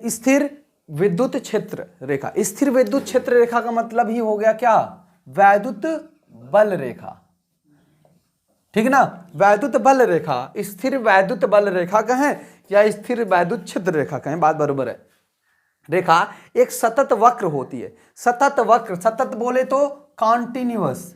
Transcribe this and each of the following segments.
स्थिर विद्युत क्षेत्र रेखा। स्थिर विद्युत क्षेत्र रेखा का मतलब ही हो गया क्या, वैद्युत बल रेखा, ठीक ना। वैद्युत बल रेखा, स्थिर वैद्युत बल रेखा कहें या स्थिर वैद्युत क्षेत्र रेखा कहें, बात बरोबर है। रेखा एक सतत वक्र होती है। सतत वक्र, सतत बोले तो कॉन्टिन्यूअस,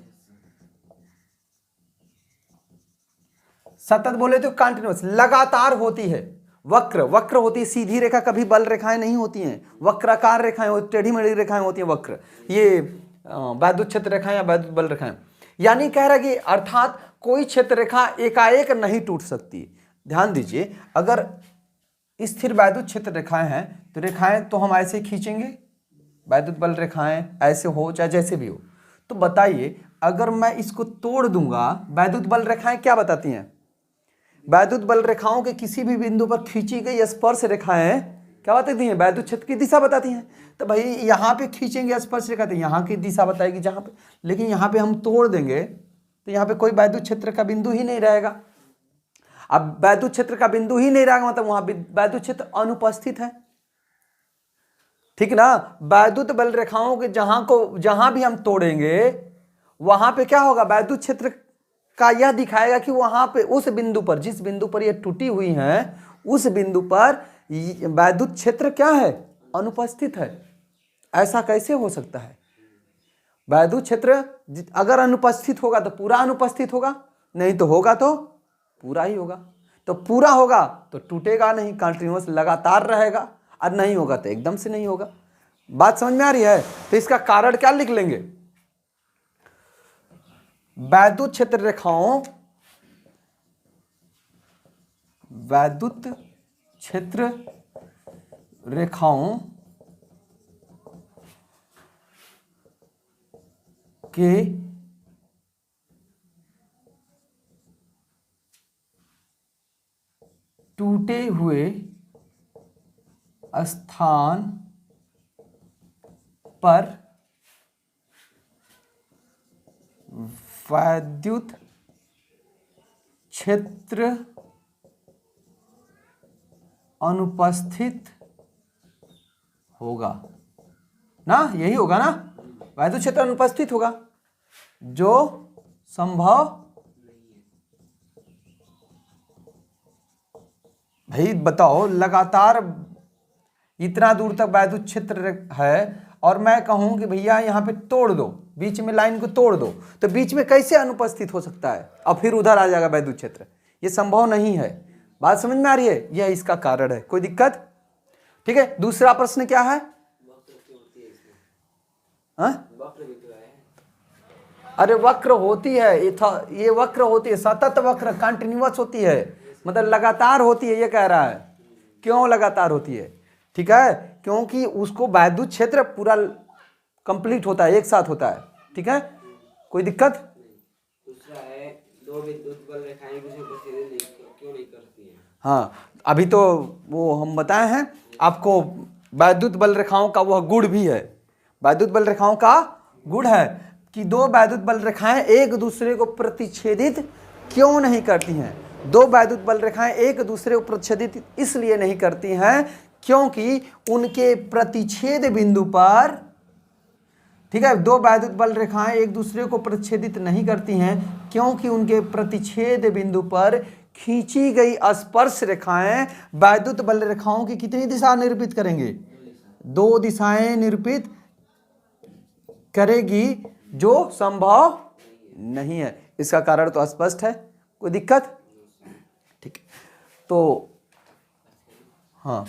सतत बोले तो कॉन्टिन्यूअस, लगातार होती है। वक्र, वक्र होती है सीधी रेखा, कभी बल रेखाएं नहीं होती हैं, वक्राकार रेखाएं, टेढ़ी मेढ़ी रेखाएं होती हैं वक्र, ये वैद्युत क्षेत्र रेखाएं या वैद्युत बल रेखाएं। यानी कह रहा कि अर्थात कोई क्षेत्र रेखा एकाएक नहीं टूट सकती। ध्यान दीजिए, अगर स्थिर वैद्युत क्षेत्र रेखाएं हैं तो रेखाएं तो हम ऐसे खींचेंगे, वैद्युत बल रेखाएं ऐसे हो चाहे जैसे भी हो। तो बताइए अगर मैं इसको तोड़ दूंगा, वैद्युत बल रेखाएं क्या बताती हैं, वैद्युत बल रेखाओं के किसी भी बिंदु पर खींची गई स्पर्श रेखाएं क्या बताती हैं, वैद्युत क्षेत्र की दिशा बताती हैं। तो भाई यहाँ पे खींचेंगे स्पर्श रेखा तो यहाँ की दिशा बताएगी जहाँ पे, लेकिन यहाँ पे हम तोड़ देंगे तो यहाँ पे कोई वैद्युत क्षेत्र का बिंदु ही नहीं रहेगा। अब वैद्युत क्षेत्र का बिंदु ही नहीं रहेगा मतलब वहां वैद्युत क्षेत्र अनुपस्थित है, ठीक ना। वैद्युत बल रेखाओं के जहां भी हम तोड़ेंगे वहां पे क्या होगा, वैद्युत क्षेत्र का यह दिखाएगा कि वहां पे उस बिंदु पर, जिस बिंदु पर ये टूटी हुई है उस बिंदु पर वैद्युत क्षेत्र क्या है, अनुपस्थित है। ऐसा कैसे हो सकता है, वैद्युत क्षेत्र अगर अनुपस्थित होगा तो पूरा अनुपस्थित होगा, नहीं तो होगा तो पूरा ही होगा। तो पूरा होगा तो टूटेगा नहीं, कंटिन्यूअस लगातार रहेगा, और नहीं होगा तो एकदम से नहीं होगा। बात समझ में आ रही है। तो इसका कारण क्या लिख लेंगे, वैद्युत क्षेत्र रेखाओं, वैद्युत क्षेत्र रेखाओं के टूटे हुए स्थान पर वैद्युत क्षेत्र अनुपस्थित होगा ना, यही होगा ना, वैद्युत क्षेत्र अनुपस्थित होगा जो संभव, भाई बताओ लगातार इतना दूर तक वैद्युत क्षेत्र है और मैं कहूं कि भैया यहां पे तोड़ दो, बीच में लाइन को तोड़ दो, तो बीच में कैसे अनुपस्थित हो सकता है और फिर उधर आ जाएगा वैद्युत क्षेत्र, ये संभव नहीं है। बात समझ में आ रही है, यह इसका कारण है, कोई दिक्कत, ठीक है। दूसरा प्रश्न क्या है, अरे वक्र होती है, ये वक्र होती है, सतत वक्र, कंटिन्यूअस होती है, मतलब लगातार होती है, ये कह रहा है। क्यों लगातार होती है, ठीक है, क्योंकि उसको वैद्युत क्षेत्र पूरा कंप्लीट होता है, एक साथ होता है, ठीक है, कोई दिक्कत। दूसरा है, दो विद्युत बल रेखाएं क्यों नहीं करती हैं। हाँ, अभी तो वो हम बताए हैं आपको, वैद्युत बल रेखाओं का वह गुण भी है, वैद्युत बल रेखाओं का गुण है कि दो वैद्युत बल रेखाएं एक दूसरे को प्रतिच्छेदित क्यों नहीं करती हैं। दो वैद्युत बल रेखाएं एक दूसरे को प्रतिच्छेदित इसलिए नहीं करती हैं क्योंकि उनके प्रतिच्छेद बिंदु पर, ठीक है, दो वैद्युत बल रेखाएं एक दूसरे को प्रतिच्छेदित नहीं करती हैं क्योंकि उनके प्रतिच्छेद बिंदु पर खींची गई स्पर्श रेखाएं वैद्युत बल रेखाओं की कितनी दिशा निरूपित करेंगे, दो दिशाएं निरूपित करेगी जो संभव नहीं है। इसका कारण तो स्पष्ट है, कोई दिक्कत, ठीक है। तो हाँ,